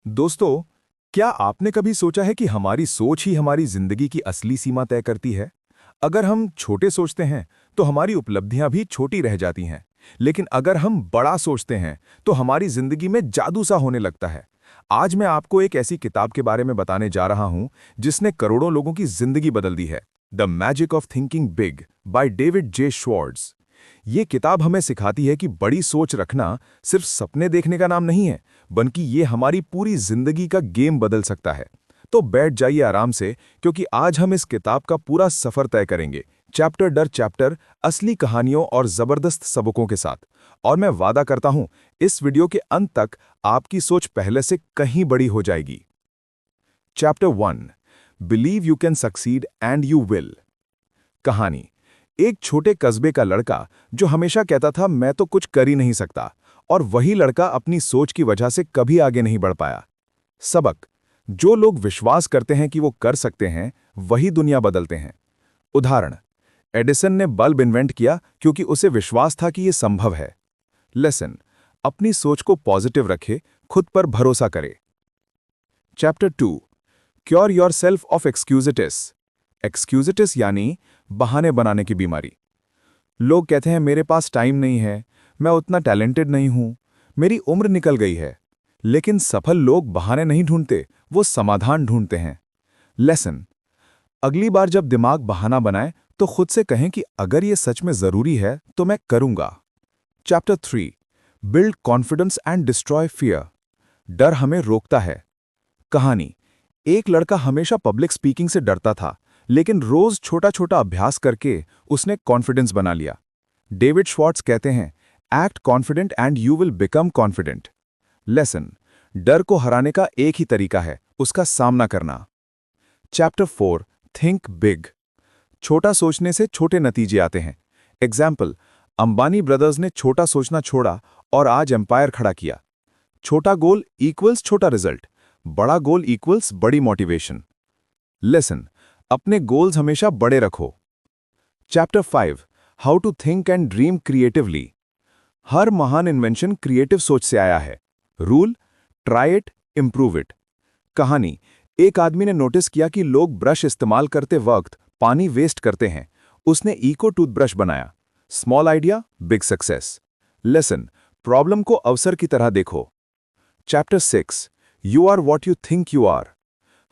दोस्तों, क्या आपने कभी सोचा है कि हमारी सोच ही हमारी जिंदगी की असली सीमा तय करती है? अगर हम छोटे सोचते हैं, तो हमारी उपलब्धियां भी छोटी रह जाती हैं। लेकिन अगर हम बड़ा सोचते हैं, तो हमारी जिंदगी में जादू सा होने लगता है। आज मैं आपको एक ऐसी किताब के बारे में बताने जा रहा हूं, जिसने करोड़ों लोगों की जिंदगी बदल दी है। The magic of thinking big by David J Schwartz. ये किताब हमें सिखाती है कि बड़ी सोच रखना सिर्फ सपने देखने का नाम नहीं है, बल्कि ये हमारी पूरी जिंदगी का गेम बदल सकता है। तो बैठ जाइए आराम से, क्योंकि आज हम इस किताब का पूरा सफर तय करेंगे, चैप्टर दर चैप्टर, असली कहानियों और जबरदस्त सबकों के साथ। और मैं वादा करता हूं, इस वीडियो के अंत तक आपकी सोच पहले से कहीं बड़ी हो जाएगी। Chapter 1, believe you can succeed and you will. कहानी। एक छोटे कस्बे का लड़का जो हमेशा कहता था मैं तो कुछ कर ही नहीं सकता, और वही लड़का अपनी सोच की वजह से कभी आगे नहीं बढ़ पाया। सबक। जो लोग विश्वास करते हैं कि वो कर सकते हैं, वही दुनिया बदलते हैं। उदाहरण। एडिसन ने बल्ब इन्वेंट किया क्योंकि उसे विश्वास था कि ये संभव है। लेसन। अपनी सोच को पॉजिटिव रखे, खुद पर भरोसा करे। Chapter 2, cure yourself of excusitis. Excusitis यानी बहाने बनाने की बीमारी। लोग कहते हैं मेरे पास टाइम नहीं है, मैं उतना टैलेंटेड नहीं हूं, मेरी उम्र निकल गई है। लेकिन सफल लोग बहाने नहीं ढूंढते, वो समाधान ढूंढते हैं। लेसन। अगली बार जब दिमाग बहाना बनाए, तो खुद से कहें कि अगर ये सच में जरूरी है तो मैं करूंगा। Chapter 3, build confidence and destroy fear. डर हमें रोकता है। कहानी। एक लड़का हमेशा पब्लिक स्पीकिंग से डरता था, लेकिन रोज छोटा छोटा अभ्यास करके उसने कॉन्फिडेंस बना लिया। डेविड श्वार्ट्ज कहते हैं, act confident and you will become confident. Lesson. डर को हराने का एक ही तरीका है, उसका सामना करना। Chapter 4, think big. छोटा सोचने से छोटे नतीजे आते हैं। एग्जाम्पल। अंबानी ब्रदर्स ने छोटा सोचना छोड़ा और आज एम्पायर खड़ा किया। छोटा गोल इक्वल्स छोटा रिजल्ट, बड़ा गोल इक्वल्स बड़ी मोटिवेशन। लेसन। अपने गोल्स हमेशा बड़े रखो। Chapter 5, how to think and dream creatively. हर महान इन्वेंशन क्रिएटिव सोच से आया है। Rule. Try it, improve it. कहानी। एक आदमी ने नोटिस किया कि लोग ब्रश इस्तेमाल करते वक्त पानी वेस्ट करते हैं। उसने इको टूथब्रश बनाया। Small idea, big success. Lesson. Problem को अवसर की तरह देखो। Chapter 6, you are what you think you are.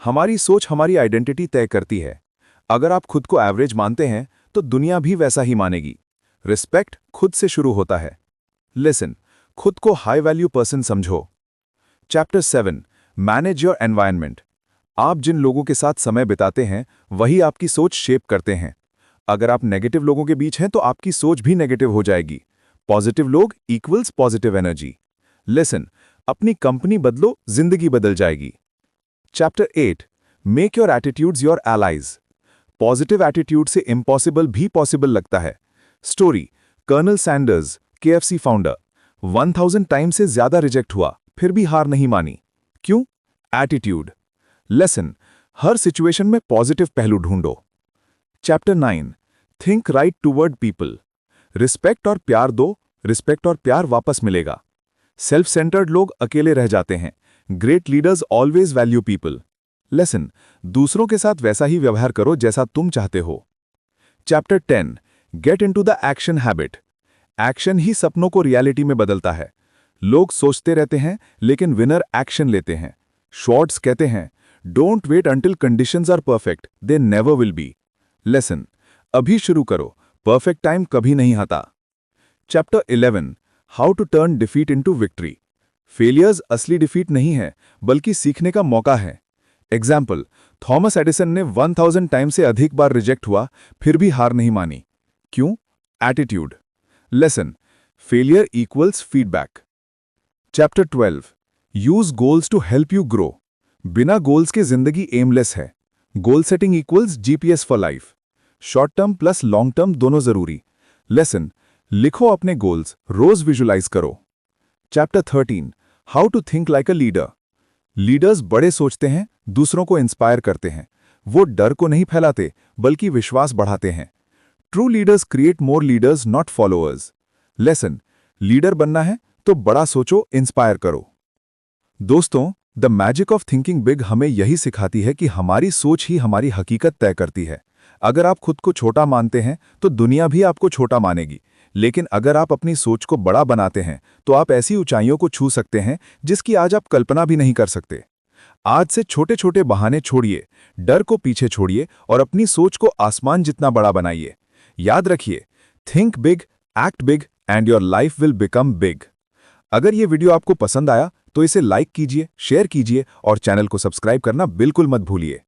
हमारी सोच हमारी आइडेंटिटी तय करती है। अगर आप खुद को एवरेज मानते हैं, तो दुनिया भी वैसा ही मानेगी। रिस्पेक्ट खुद से शुरू होता है। लिसन। खुद को हाई वैल्यू पर्सन समझो। Chapter 7, manage your environment. आप जिन लोगों के साथ समय बिताते हैं, वही आपकी सोच शेप करते हैं। अगर आप नेगेटिव लोगों के बीच हैं, तो आपकी सोच भी नेगेटिव हो जाएगी। पॉजिटिव लोग इक्वल्स पॉजिटिव एनर्जी। लिसन। अपनी कंपनी बदलो, जिंदगी बदल जाएगी। Chapter 8, make your attitudes your allies. Positive attitude से इम्पॉसिबल भी पॉसिबल लगता है। Story. Colonel Sanders, KFC founder, 1000 time से ज्यादा रिजेक्ट हुआ, फिर भी हार नहीं मानी। क्यों? एटीट्यूड। लेसन। हर सिचुएशन में पॉजिटिव पहलू ढूंढो। Chapter 9, think right toward people. Respect और प्यार दो, रिस्पेक्ट और प्यार वापस मिलेगा। सेल्फ सेंटर्ड लोग अकेले रह जाते हैं, great leaders always value people. Lesson. दूसरों के साथ वैसा ही व्यवहार करो जैसा तुम चाहते हो। Chapter 10, get into the action habit. Action ही सपनों को रियलिटी में बदलता है। लोग सोचते रहते हैं, लेकिन विनर एक्शन लेते हैं। श्वार्ट्ज कहते हैं, don't wait until conditions are perfect, they never will be. Lesson. अभी शुरू करो, परफेक्ट टाइम कभी नहीं आता। Chapter 11, how to turn defeat into victory. Failures असली डिफीट नहीं है, बल्कि सीखने का मौका है। एग्जाम्पल। थॉमस एडिसन ने 1000 टाइम से अधिक बार रिजेक्ट हुआ, फिर भी हार नहीं मानी। क्यों? Attitude. Lesson. Failure equals feedback. Chapter 12, use goals to help you grow. बिना गोल्स के जिंदगी एमलेस है। Goal setting equals GPS for life. Short term plus long term दोनों जरूरी। लेसन। लिखो अपने गोल्स, रोज विजुलाइज करो। Chapter 13, how to think like a leader. Leaders बड़े सोचते हैं, दूसरों को इंस्पायर करते हैं। वो डर को नहीं फैलाते, बल्कि विश्वास बढ़ाते हैं। True leaders create more leaders, not followers. Lesson. Leader बनना है तो बड़ा सोचो, इंस्पायर करो। दोस्तों, the magic of thinking big हमें यही सिखाती है कि हमारी सोच ही हमारी हकीकत तय करती है। अगर आप खुद को छोटा मानते हैं तो दुनिया भी आपको छोटा मानेगी, लेकिन अगर आप अपनी सोच को बड़ा बनाते हैं तो आप ऐसी ऊंचाइयों को छू सकते हैं जिसकी आज आप कल्पना भी नहीं कर सकते। आज से छोटे छोटे बहाने छोड़िए, डर को पीछे छोड़िए और अपनी सोच को आसमान जितना बड़ा बनाइए। याद रखिए, think big, act big and your life will become big. अगर ये वीडियो आपको पसंद आया तो इसे लाइक कीजिए, शेयर कीजिए और चैनल को सब्सक्राइब करना बिल्कुल मत भूलिए।